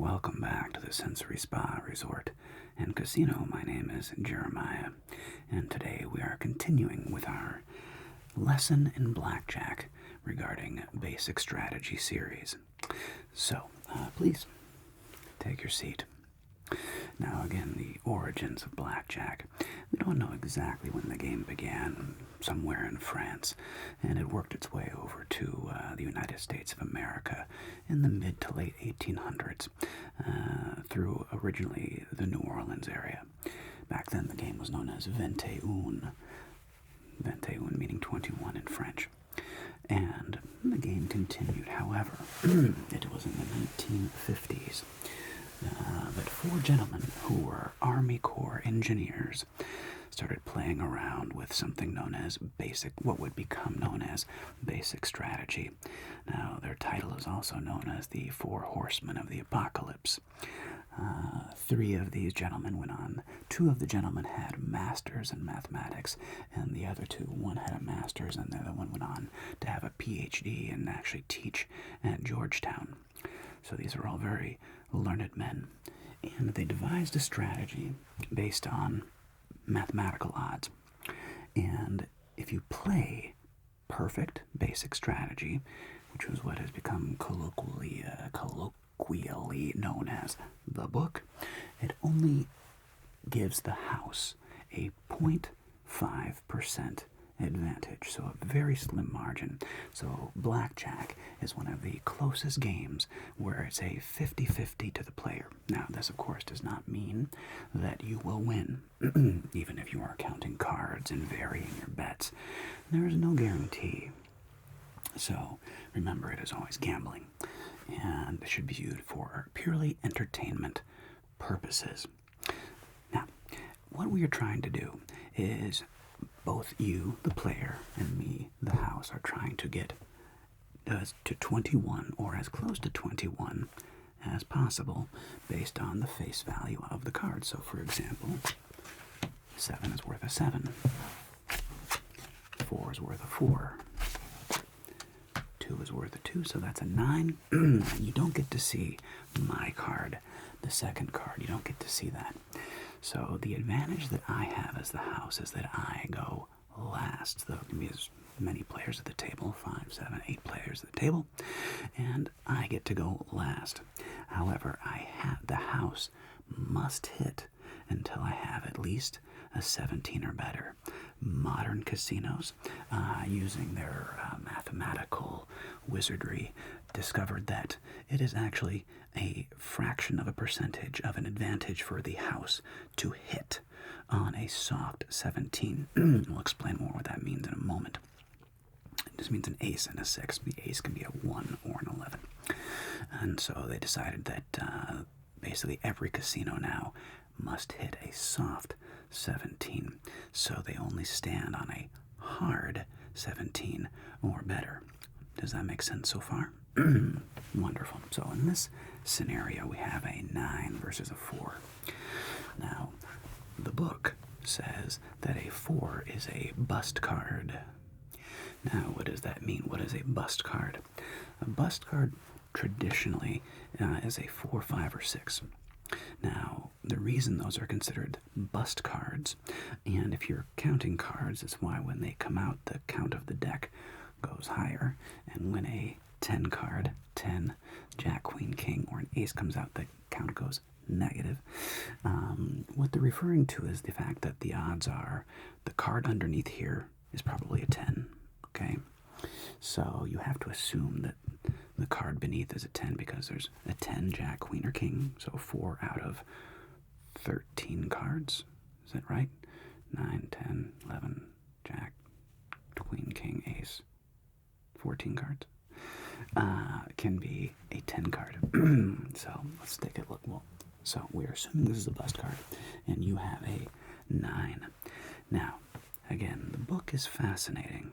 Welcome back to the Sensory Spa Resort and Casino. My name is Jeremiah, and today we are continuing with our lesson in Blackjack regarding Basic Strategy series. So, please take your seat. Now again, the origins of Blackjack. We don't know exactly when the game began, somewhere in France, and it worked its way over to the United States of America in the mid to late 1800s through originally the New Orleans area. Back then the game was known as 21, 21 meaning 21 in French. And the game continued. However, it was in the 1950s that four gentlemen who were Army Corps engineers started playing around with something known as what would become known as basic strategy. Now, their title is also known as the Four Horsemen of the Apocalypse. Three of these gentlemen went on. Two of the gentlemen had masters in mathematics, and the other two, one had a master's and the other one went on to have a PhD and actually teach at Georgetown. So these are all very learned men, and they devised a strategy based on mathematical odds. And if you play perfect basic strategy, which was what has become colloquially known as the book, it only gives the house a 0.5% advantage, so a very slim margin. So Blackjack is one of the closest games where it's a 50-50 to the player. Now, this of course does not mean that you will win, even if you are counting cards and varying your bets. There is no guarantee. So remember, it is always gambling, and it should be viewed for purely entertainment purposes. Now, what we are trying to do is both you, the player, and me, the house, are trying to get to 21 or as close to 21 as possible based on the face value of the card. So, for example, 7 is worth a 7, 4 is worth a 4, 2 is worth a 2, so that's a 9. You don't get to see my card, the second card. You don't get to see that. So the advantage that I have as the house is that I go last. There can be as many players at the table, 5, 7, 8 players at the table, and I get to go last. However, the house must hit until I have at least a 17 or better. Modern casinos, using their mathematical wizardry, discovered that it is actually a fraction of a percentage of an advantage for the house to hit on a soft 17. We'll explain more what that means in a moment. It just means an ace and a 6. The ace can be a 1 or an 11. And so they decided that basically every casino now must hit a soft 17. So they only stand on a hard 17 or better. Does that make sense so far? Wonderful. So in this scenario, we have a 9 versus a 4. Now, the book says that a 4 is a bust card. Now, what does that mean? What is a bust card? A bust card traditionally is a 4, 5, or 6. Now, the reason those are considered bust cards, and if you're counting cards, that's why when they come out, the count of the deck goes higher, and when a 10 card, 10, Jack, Queen, King, or an ace comes out, the count goes negative. What they're referring to is the fact that the odds are the card underneath here is probably a 10, okay? So you have to assume that the card beneath is a 10 because there's a 10, Jack, Queen, or King, so 4 out of 13 cards. Is that right? 9, 10, 11, Jack, Queen, King, Ace. 14 cards. Can be a 10 card. So let's take a look. Well, so we're assuming this is a bust card, and you have a 9. Now, again, the book is fascinating.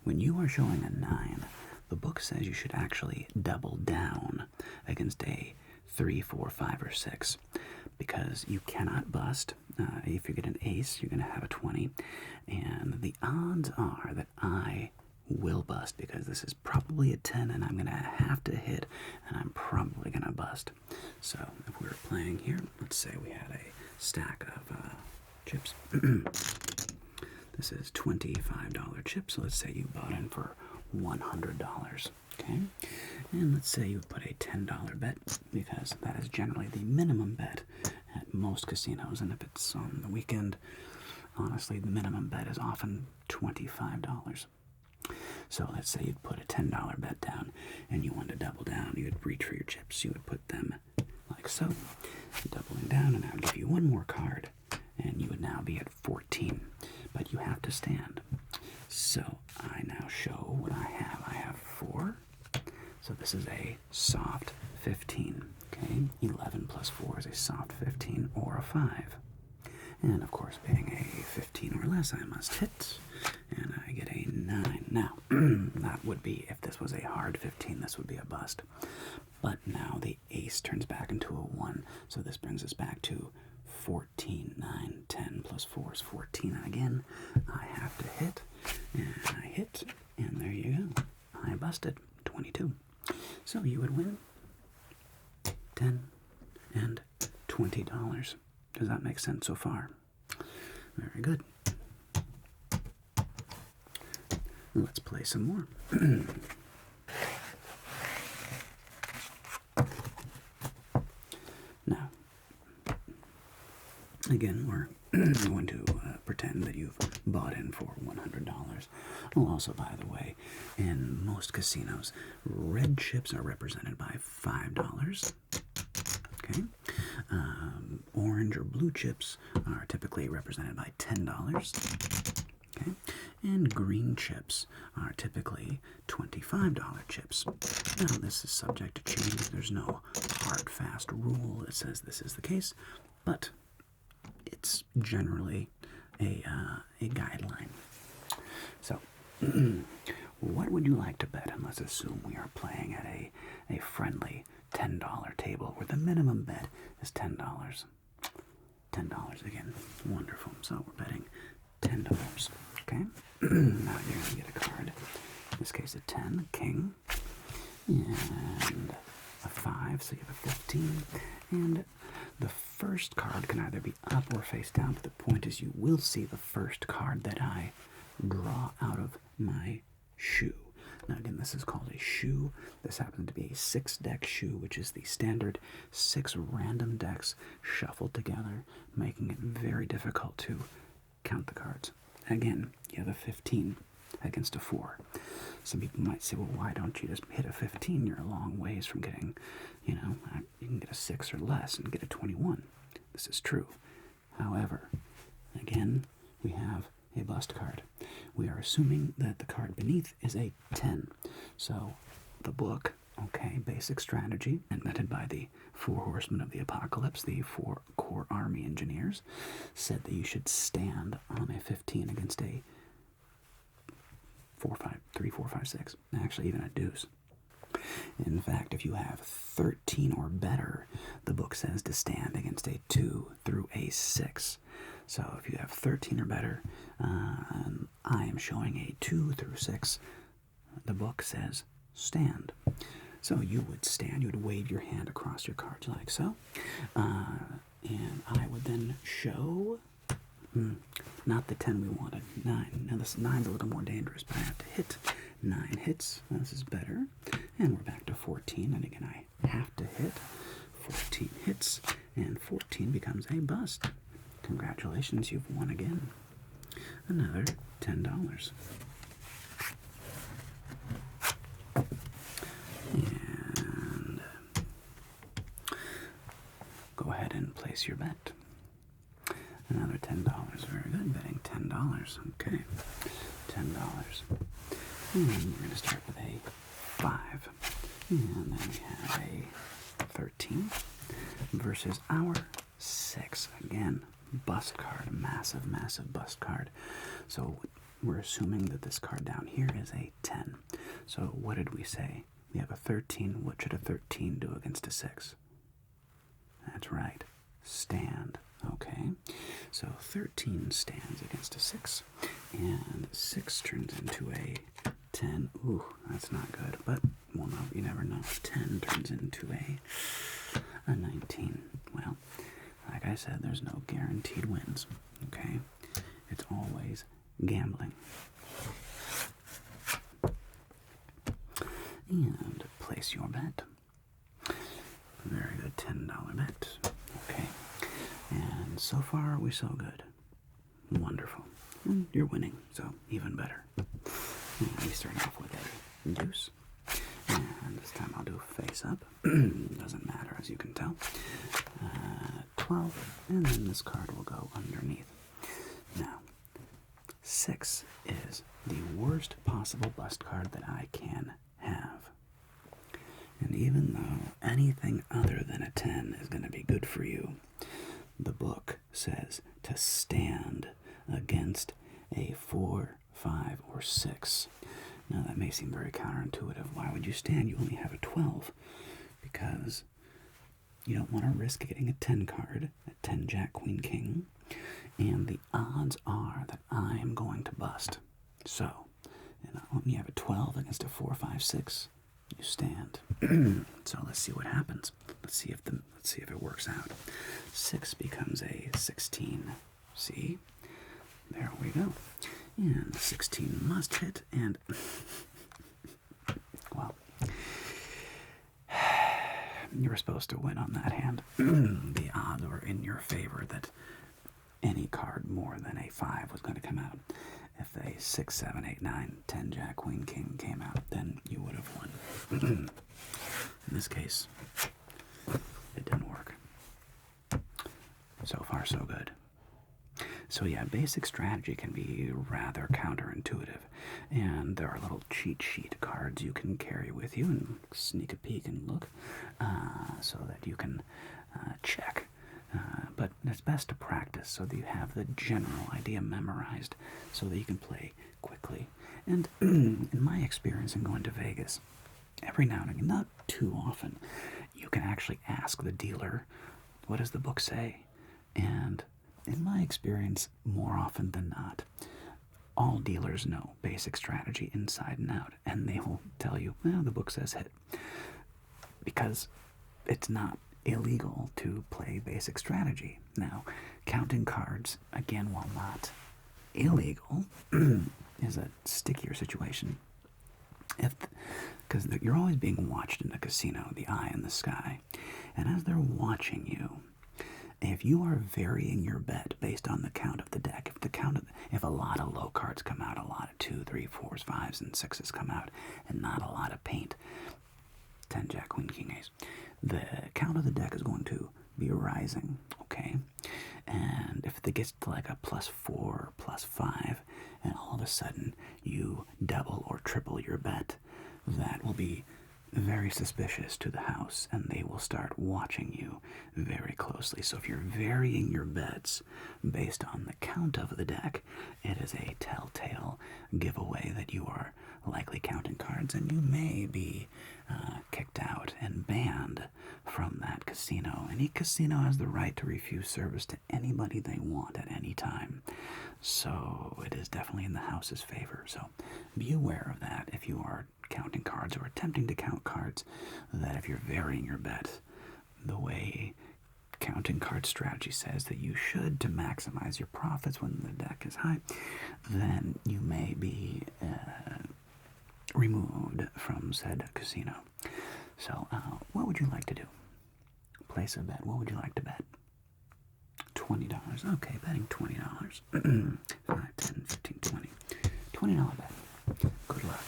When you are showing a 9, the book says you should actually double down against a 3, 4, 5, or 6, because you cannot bust. If you get an ace, you're going to have a 20, and the odds are that I will bust because this is probably a 10 and I'm going to have to hit and I'm probably going to bust. So if we were playing here, let's say we had a stack of chips. This is $25 chips. So let's say you bought in for $100. Okay, and let's say you put a $10 bet because that is generally the minimum bet at most casinos, and if it's on the weekend, honestly, the minimum bet is often $25. So let's say you'd put a $10 bet down and you wanted to double down. You would reach for your chips. You would put them like so, doubling down, and I would give you one more card, and you would now be at 14. But you have to stand. So I now show what I have. I have 4. So this is a soft 15. Okay, 11 plus 4 is a soft 15 or a 5. And of course, being a 15 or less, I must hit, and I get a 9. Now, that would be, if this was a hard 15, this would be a bust. But now the ace turns back into a 1, so this brings us back to 14, 9, 10 plus 4 is 14. And again, I have to hit, and I hit, and there you go. I busted 22. So you would win $10 and $20. Does that make sense so far? Very good. Let's play some more. Now, again, we're going to pretend that you've bought in for $100. Oh, also, by the way, in most casinos, red chips are represented by $5. Okay, orange or blue chips are typically represented by $10. Okay, and green chips are typically $25 chips. Now, this is subject to change. There's no hard, fast rule that says this is the case, but it's generally a guideline. So, what would you like to bet? And let's assume we are playing at a friendly $10 table where the minimum bet is $10. $10 again. Wonderful. So we're betting $10. Okay? Now you're going to get a card. In this case, a 10, king, and a 5, so you have a 15. And the first card can either be up or face down, but the point is you will see the first card that I draw out of my shoe. Now again, this is called a shoe. This happens to be a 6-deck shoe, which is the standard 6 random decks shuffled together, making it very difficult to count the cards. Again, you have a 15 against a 4. Some people might say, well, why don't you just hit a 15? You're a long ways from getting, you can get a 6 or less and get a 21. This is true. However, again, we have a bust card. We are assuming that the card beneath is a 10. So the book, okay, Basic Strategy, invented by the 4 horsemen of the apocalypse, the 4 core army engineers, said that you should stand on a 15 against a 3, 4, 5, 6, actually even a deuce. In fact, if you have 13 or better, the book says to stand against a 2 through a 6. So if you have 13 or better, I am showing a 2 through 6. The book says stand. So you would stand, you would wave your hand across your cards like so. And I would then show, not the 10 we wanted, 9. Now this 9's a little more dangerous, but I have to hit 9 hits. Now this is better. And we're back to 14. And again, I have to hit 14 hits. And 14 becomes a bust. Congratulations, you've won again. Another $10. And go ahead and place your bet. Another $10. Very good. Betting $10. Okay. $10. And we're going to start with a 5. And then we have a 13 versus our 6. Again, bust card. Massive, massive bust card. So we're assuming that this card down here is a 10. So what did we say? We have a 13. What should a 13 do against a 6? That's right. Stand. Okay. So 13 stands against a 6. And 6 turns into a 10. Ooh, that's not good. But, well, no, you never know. 10 turns into a 19. Well, like I said, there's no guaranteed wins, okay? It's always gambling. And place your bet. Very good, $10 bet. Okay. And so far, we so good. Wonderful. And you're winning, so even better. And we start off with a deuce. And this time I'll do face up. Doesn't matter, as you can tell. 12. And then this card will go underneath. Now, 6 is the worst possible bust card that I can have. And even though anything other than a 10 is going to be good for you, the book says to stand against a 4, 5, or 6. Now that may seem very counterintuitive. Why would you stand? You only have a 12. Because you don't want to risk getting a 10 card, a 10 Jack, Queen, King, and the odds are that I am going to bust. So, when you have a 12 against a 4, 5, 6, you stand. So let's see what happens. Let's see if it works out. 6 becomes a 16. See? There we go. And 16 must hit, and well, you were supposed to win on that hand. The odds were in your favor that any card more than a 5 was going to come out. If a 6, 7, 8, 9, 10 Jack, Queen, King came out, then you would have won. In this case, it didn't work. So far, so good. So yeah, basic strategy can be rather counterintuitive, and there are little cheat sheet cards you can carry with you and sneak a peek and look, so that you can check. But it's best to practice so that you have the general idea memorized so that you can play quickly. And in my experience in going to Vegas, every now and again, not too often, you can actually ask the dealer, what does the book say? And in my experience, more often than not, all dealers know basic strategy inside and out, and they will tell you, well, the book says hit. Because it's not illegal to play basic strategy. Now, counting cards, again, while not illegal, is a stickier situation. Because you're always being watched in the casino, the eye in the sky. And as they're watching you, if you are varying your bet based on the count of the deck, if a lot of low cards come out, a lot of 2, 3, 4s, 5s, and 6s come out, and not a lot of paint, 10 Jack, Queen, King, Ace, the count of the deck is going to be rising, okay? And if it gets to like a +4, +5, and all of a sudden you double or triple your bet, that will be very suspicious to the house, and they will start watching you very closely. So if you're varying your bets based on the count of the deck, it is a telltale giveaway that you are likely counting cards, and you may be kicked out and banned from that casino. Any casino has the right to refuse service to anybody they want at any time. So it is definitely in the house's favor. So be aware of that if you are counting cards or attempting to count cards, that if you're varying your bet the way counting card strategy says that you should to maximize your profits when the deck is high, then you may be removed from said casino. So what would you like to do? Place a bet. What would you like to bet? $20. Okay, betting $20. 5, 10, 15, 20. $20 bet. Good luck.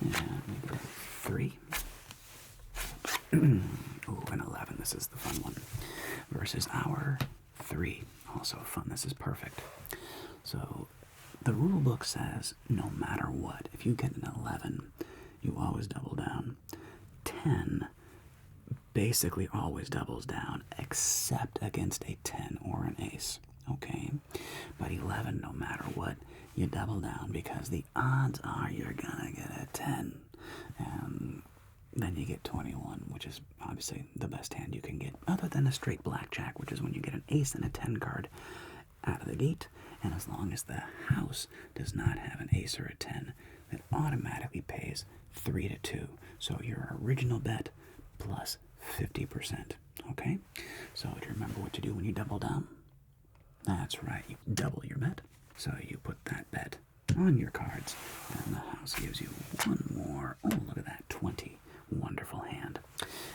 And maybe that's 3. Ooh, an 11. This is the fun one. Versus our 3. Also fun. This is perfect. So the rule book says no matter what, if you get an 11, you always double down. 10 basically always doubles down, except against a 10 or an ace. Okay? But 11, no matter what, you double down because the odds are you're gonna get a 10. And then you get 21, which is obviously the best hand you can get, other than a straight blackjack, which is when you get an ace and a 10 card out of the gate. And as long as the house does not have an ace or a 10, that automatically pays 3 to 2. So your original bet plus 50%. Okay? So do you remember what to do when you double down? That's right, you double your bet. So you put that bet on your cards, and the house gives you one more. Oh, look at that, 20. Wonderful hand.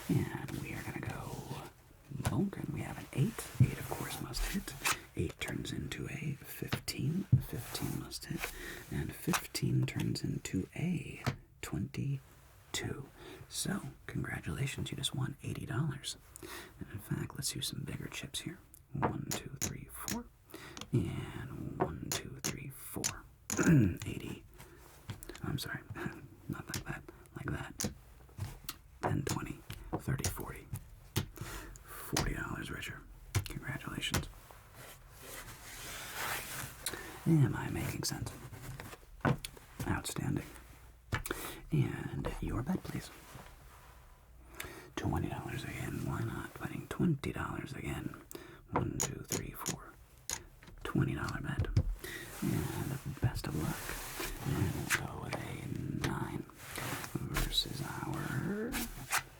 And we are going to go bonk, and we have an 8. 8, of course, must hit. 8 turns into a 15. 15 must hit. And 15 turns into a 22. So, congratulations, you just won $80. And in fact, let's use some bigger chips here. 1, 2, 3, 4. And 1, 2, 3, 4. 80. I'm sorry, not like that. Like that. 10, 20, 30, 40. $40 richer. Congratulations. Am I making sense? Outstanding. And your bet, please. $20 again. Why not? Betting $20 again. 1, 2, 3, 4. $20 bet. And best of luck. And we'll go with a 9 versus our,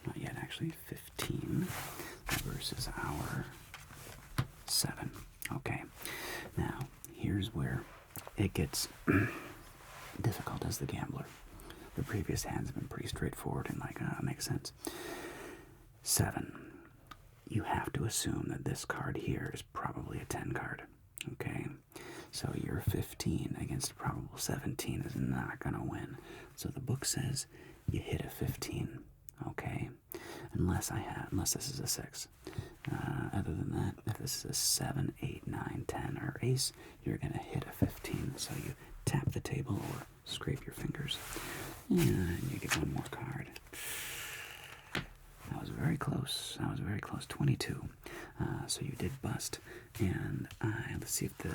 not yet actually, 15 versus our 7. Okay. Now, here's where it gets difficult as the gambler. The previous hands have been pretty straightforward and makes sense. 7. You have to assume that this card here is probably a 10 card. Okay? So your 15 against a probable 17 is not going to win. So the book says you hit a 15. Okay? Unless this is a 6. Other than that, if this is a 7, 8, 9, 10, or ace, you're going to hit a 15. So you tap the table or scrape your fingers. And you get one more card. That was very close. 22. So you did bust. And let's see if the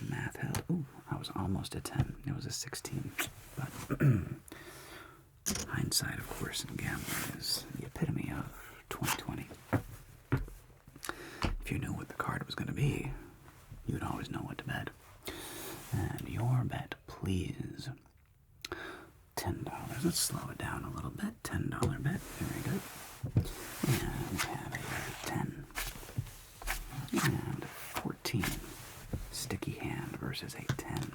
math held. Ooh, I was almost a 10. It was a 16. But hindsight, of course, in gambling is the epitome of 2020. If you knew what the card was going to be, you would always know what to bet. And your bet, please. $10. Let's slow it down a little bit. $10 bet. Very good. And we have a 10. And 14. Sticky hand versus a 10.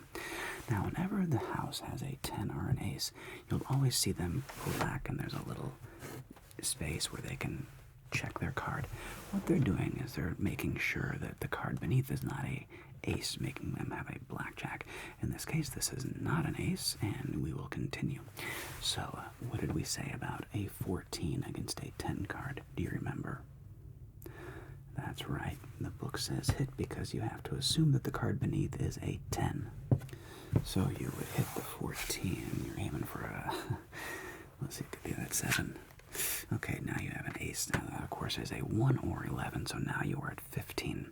Now, whenever the house has a 10 or an ace, you'll always see them pull back, and there's a little space where they can check their card. What they're doing is they're making sure that the card beneath is not a ace, making them have a blackjack. In this case, this is not an ace, and we will continue. So, what did we say about a 14 against a 10 card? Do you remember? That's right. The book says hit because you have to assume that the card beneath is a 10. So you would hit the 14. You're aiming for a, let's see, it could be that 7. Okay, now you have an ace. Now that, of course, is a 1 or 11, so now you are at 15.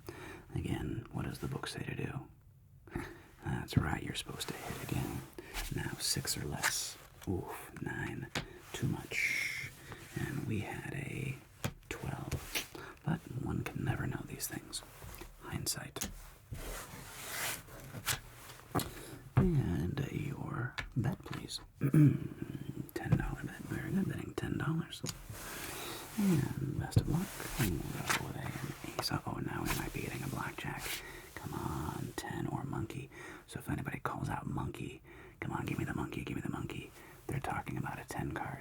Again, what does the book say to do? That's right, you're supposed to hit again. Now 6 or less. Oof, 9. Too much. And we had a 12. But one can never know these things. Hindsight. And your bet, please. $10 bet. Very good. Betting $10. And best of luck. And we'll go with an ace. Oh, now we might be getting a blackjack. Come on, 10 or monkey. So if anybody calls out monkey, come on, give me the monkey, give me the monkey. They're talking about a 10 card.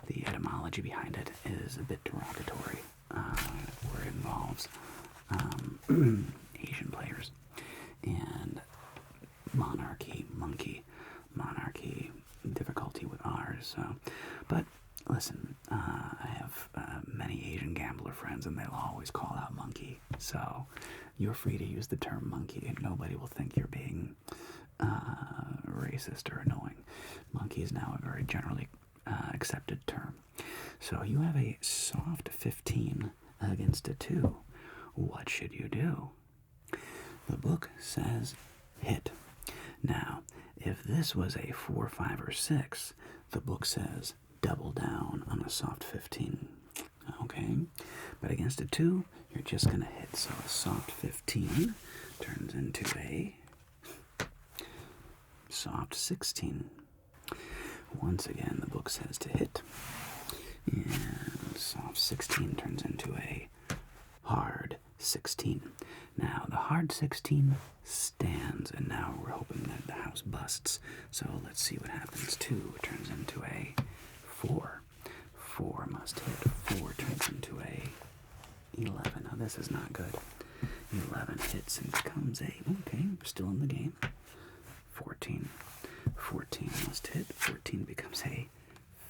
The etymology behind it is a bit derogatory, where it involves Asian players. And monarchy, monkey, monarchy, difficulty with R's. So, but listen, I have many Asian gambler friends, and they'll always call out monkey. So you're free to use the term monkey, and nobody will think you're being racist or annoying. Monkey is now a very generally accepted term. So you have a soft 15 against a 2. What should you do? The book says hit. Now, if this was a 4, 5, or 6, the book says double down on a soft 15. Okay? But against a 2, you're just going to hit. So a soft 15 turns into a soft 16. Once again, the book says to hit. And soft 16 turns into a hard 16. Now, the hard 16 stands, and now we're hoping that the house busts. So let's see what happens. 2 turns into a 4. 4 must hit. 4 turns into a 11. Now, this is not good. 11 hits and becomes a, okay, we're still in the game. 14. 14 must hit. 14 becomes a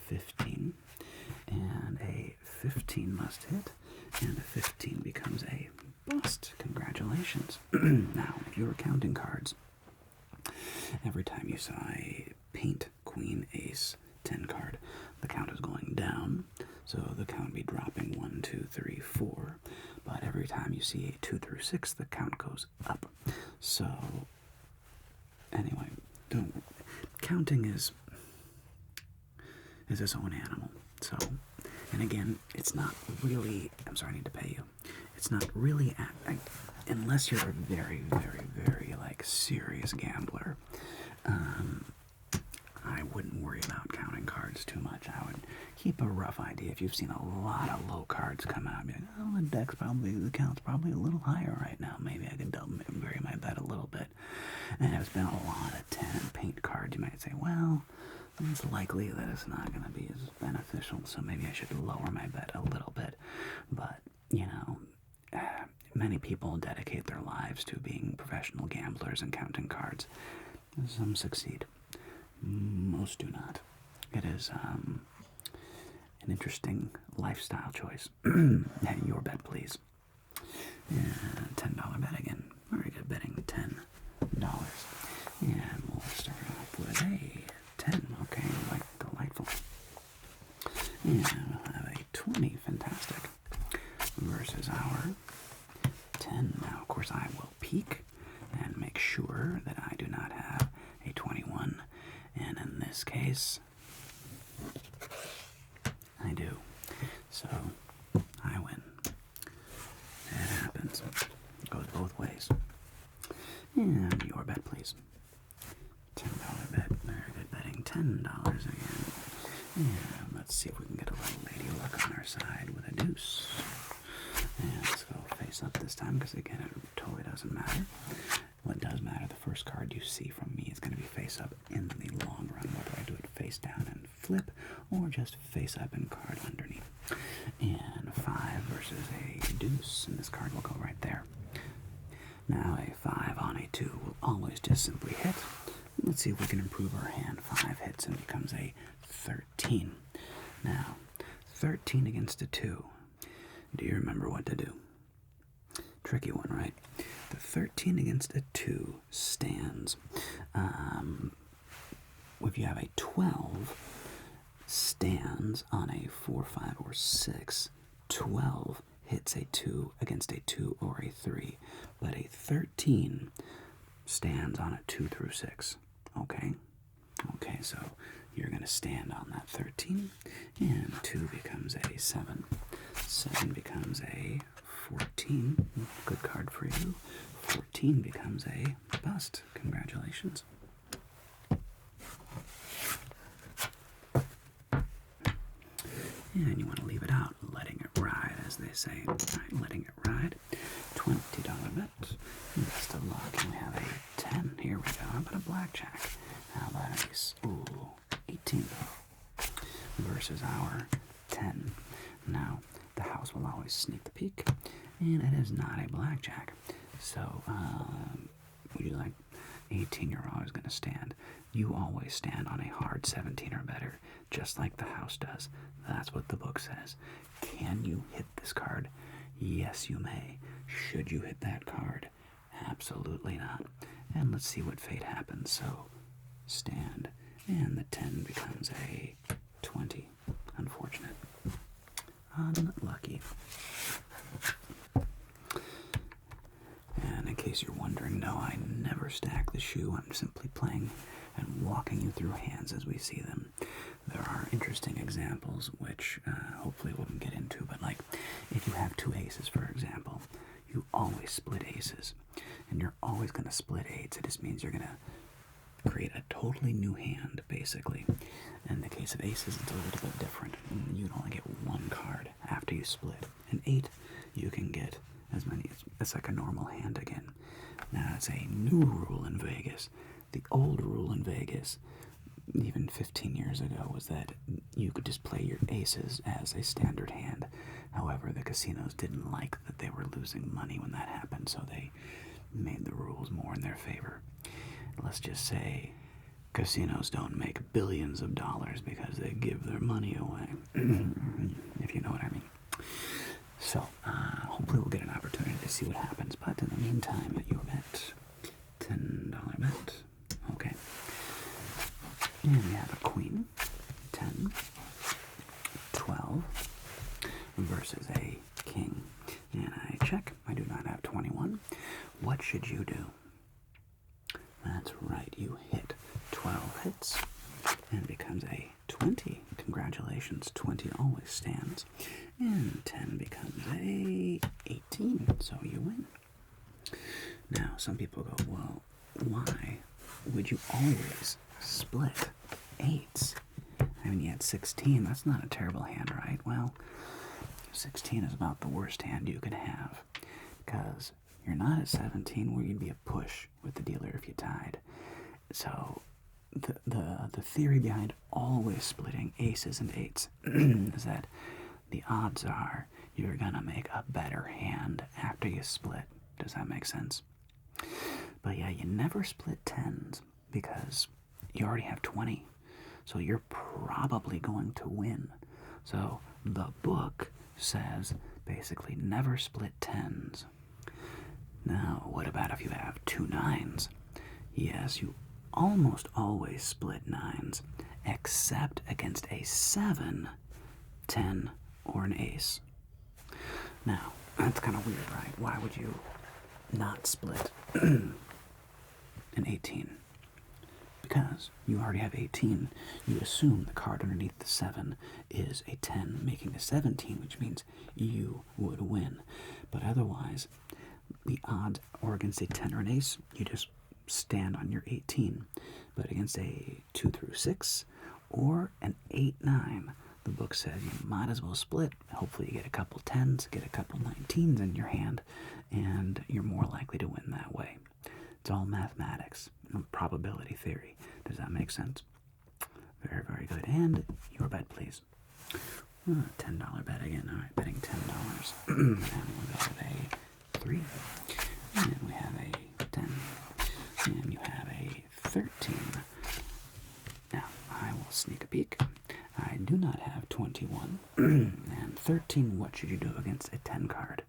15. And a 15 must hit. And a 15 becomes a bust. Congratulations. Now, if you were counting cards, every time you saw a paint, queen, ace, 10 card, the count is going down. So the count would be dropping 1, 2, 3, 4. But every time you see a 2 through 6, the count goes up. So, anyway, counting is its own animal. So, and again, it's not really, I'm sorry, I need to pay you. It's not really, unless you're a very, very, very, like, serious gambler, I wouldn't worry about counting cards too much. I would keep a rough idea. If you've seen a lot of low cards come out, be like, oh, the deck's probably, the count's probably a little higher right now. Maybe I could vary my bet a little bit. And if it's been a lot of 10 paint cards, you might say, well, it's likely that it's not going to be as beneficial, so maybe I should lower my bet a little bit. But, you know, many people dedicate their lives to being professional gamblers and counting cards. Some succeed. Most do not. It is an interesting lifestyle choice. Your bet, please. And $10 bet again. Very good betting. $10. And we'll start off with a 10. Okay, like delightful. And we'll have a 20. Fantastic. Versus our 10. Now, of course, I will peek and make sure that I do not have a 21. And in this case, I do. So, I win. It happens. It goes both ways. And your bet, please. $10 bet. Very good betting. $10 again. And let's see if we can get a little lady luck on our side with a deuce. And let's go face up this time, because again, it totally doesn't matter. What does matter, the first card you see from me is going to be face up in the long run, whether I do it face down and flip, or just face up and card underneath. And 5 versus a deuce, and this card will go right there. Now a 5 on a 2 will always just simply hit. Let's see if we can improve our hand. 5 hits and becomes a 13. Now, 13 against a 2. Do you remember what to do? Tricky one, right? The 13 against a 2 stands. If you have a 12, stands on a 4, 5, or 6. 12 hits a 2 against a 2 or a 3. But a 13 stands on a 2 through 6. Okay? Okay, so you're going to stand on that 13. And 2 becomes a 7. 7 becomes a 14. Good card for you. 14 becomes a bust. Congratulations. And you want to leave it out, letting it ride, as they say. All right, letting it ride. $20 bet. Best of luck. And we have a 10. Here we go. How about a blackjack? How about an ace? Ooh, 18. Versus our 10. Now, the house will always sneak the peek, and it is not a blackjack. So, would you like 18? You're always going to stand. You always stand on a hard 17 or better, just like the house does. That's what the book says. Can you hit this card? Yes, you may. Should you hit that card? Absolutely not. And let's see what fate happens. So, stand, and the 10 becomes a 20. Unfortunate. Unlucky. And in case you're wondering, no, I never stack the shoe. I'm simply playing and walking you through hands as we see them. There are interesting examples, which hopefully we can get into, but like if you have 2 aces, for example, you always split aces, and you're always going to split 8s. It just means you're going to create a totally new hand, basically. In the case of aces, it's a little bit different. You'd only get one card after you split. An 8, you can get as many. It's like a normal hand again. Now, it's a new rule in Vegas. The old rule in Vegas, even 15 years ago, was that you could just play your aces as a standard hand. However, the casinos didn't like that they were losing money when that happened, so they made the rules more in their favor. Let's just say casinos don't make billions of dollars because they give their money away, if you know what I mean. So, hopefully we'll get an opportunity to see what happens, but in the meantime, your bet, $10 bet, okay. And we have a queen, 10, 12, versus a king. And I check, I do not have 21. What should you do? That's right, you hit 12 hits, and it becomes a 20. Congratulations, 20 always stands. And 10 becomes a 18, so you win. Now, some people go, well, why would you always split 8s? I mean, you had 16. That's not a terrible hand, right? Well, 16 is about the worst hand you could have, because you're not at 17 where you'd be a push with the dealer if you tied. So the theory behind always splitting aces and 8s is that the odds are you're gonna make a better hand after you split. Does that make sense? But yeah, you never split 10s because you already have 20. So you're probably going to win. So the book says basically never split 10s. Now, what about if you have 2 9s? Yes, you almost always split 9s, except against a 7, 10, or an ace. Now, that's kind of weird, right? Why would you not split an 18? Because you already have 18. You assume the card underneath the 7 is a 10, making a 17, which means you would win. But otherwise, the odds are against a 10 or an ace, you just stand on your 18. But against a 2 through 6 or an 8, 9, the book says you might as well split. Hopefully you get a couple 10s, get a couple 19s in your hand, and you're more likely to win that way. It's all mathematics, probability theory. Does that make sense? Very, very good. And your bet, please. $10 bet again. All right, betting $10. And we'll go with a 3. And we have a 10. And you have a 13. Now, I will sneak a peek. I do not have 21. And 13, what should you do against a 10 card?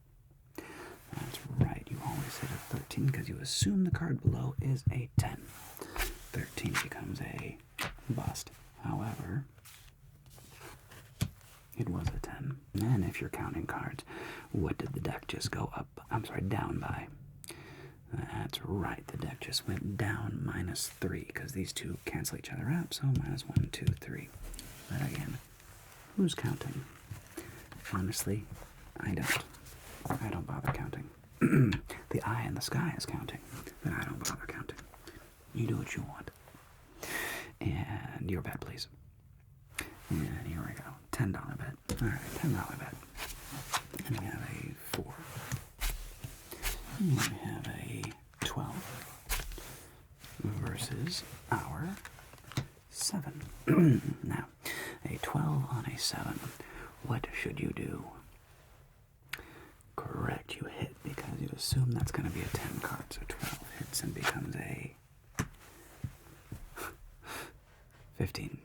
That's right, you always hit a 13 because you assume the card below is a 10. 13 becomes a bust. However, it was a 10. And if you're counting cards, what did the deck just go up? Down by? That's right, the deck just went down -3 because these two cancel each other out, so -1, 2, 3. But again, who's counting? Honestly, I don't. I don't bother counting. The eye in the sky is counting, but I don't bother counting. You do what you want. And your bet, please. And here we go. $10 bet. Alright, $10 bet. And we have a 4. And we have a 12 versus our 7. Now, a 12 on a 7. What should you do? Correct, you hit because you assume that's going to be a 10 card, so 12 hits and becomes a 15.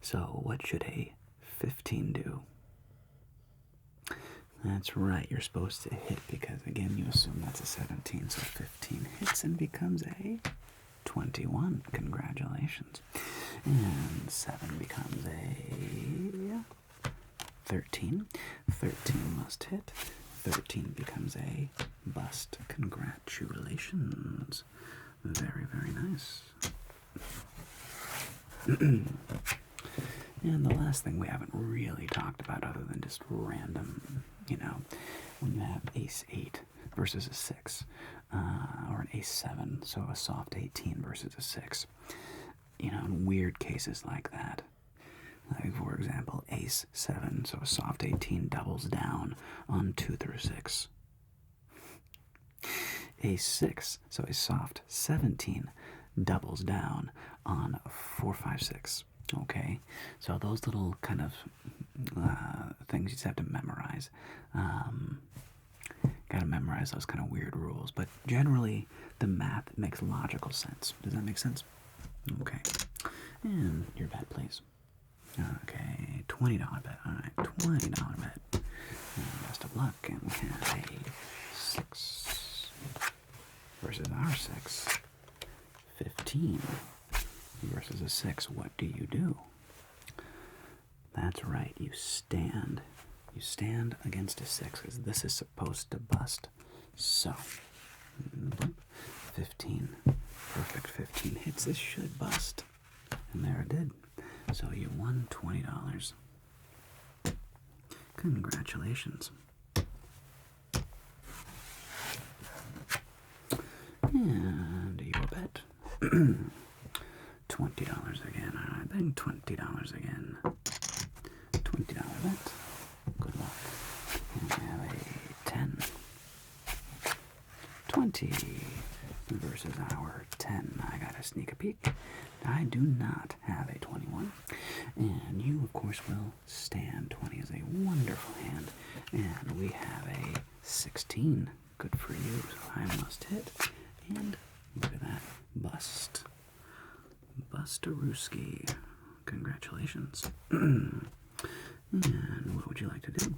So what should a 15 do? That's right, you're supposed to hit because, again, you assume that's a 17, so 15 hits and becomes a 21. Congratulations. And 7 becomes a 13. 13 must hit. 13 becomes a bust. Congratulations. Very, very nice. And the last thing we haven't really talked about other than just random, when you have ace 8 versus a 6, or an ace-7, so a soft 18 versus a 6. You know, in weird cases like that. Like, for example, ace-7, so a soft 18 doubles down on 2 through 6. Ace-6, so a soft 17 doubles down on 4, 5, 6. Okay, so those little kind of things you just have to memorize. Got to memorize those kind of weird rules, but generally the math makes logical sense. Does that make sense? Okay, and your bet, please. Okay, $20 bet. All right, $20 bet. And best of luck, and we have a 6 versus our 6. 15 versus a 6. What do you do? That's right, you stand. You stand against a 6 because this is supposed to bust. So, 15. Perfect 15 hits. This should bust. And there it did. So you won $20. Congratulations. And your bet. $20 again. Alright, then $20 again. $20 bet. Good luck. And we have a 10. 20 versus our 10. I gotta sneak a peek. I do not have a 21. And you, of course, will stand. 20 is a wonderful hand. And we have a 16. Good for you. So I must hit. And look at that. Bust. Busterooski. Congratulations. And what would you like to do?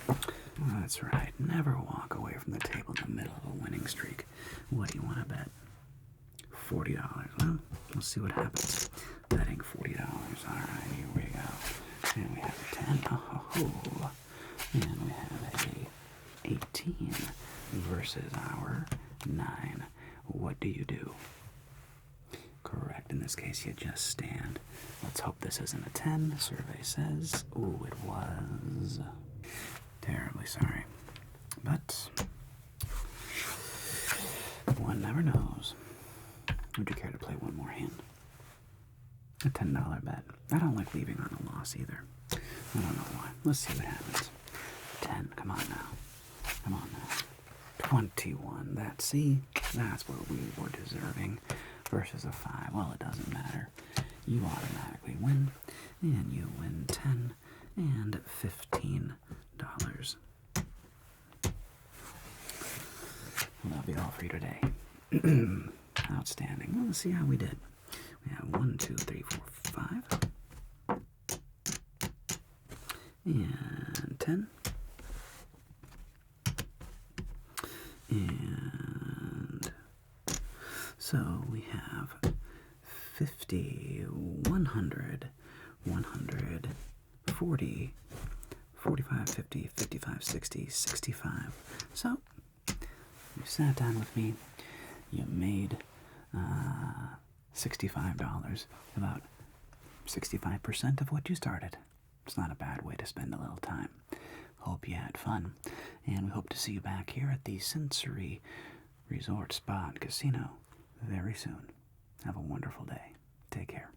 Well, that's right. Never walk away from the table in the middle of a winning streak. What do you want to bet? $40. Well, we'll see what happens. Betting $40. Alright, here we go. And we have a 10. Oh, and we have a 18 versus our 9. What do you do? Correct. In this case, you just stand. Let's hope this isn't a 10. Survey says. Ooh, it was. Terribly sorry. But one never knows. Would you care to play one more hand? A $10 bet. I don't like leaving on a loss either. I don't know why. Let's see what happens. 10. Come on now. Come on now. 21. That's what we were deserving. Versus a 5. Well, it doesn't matter. You automatically win. And you win 10 and $15. Well, that'll be all for you today. Outstanding. Well, let's see how we did. We have 1, 2, 3, 4, 5. And 10. And so we have 50, 100, 100, 40, 45, 50, 55, 60, 65. So, you sat down with me, you made $65, about 65% of what you started. It's not a bad way to spend a little time. Hope you had fun, and we hope to see you back here at the Sensory Resort Spa and Casino very soon. Have a wonderful day. Take care.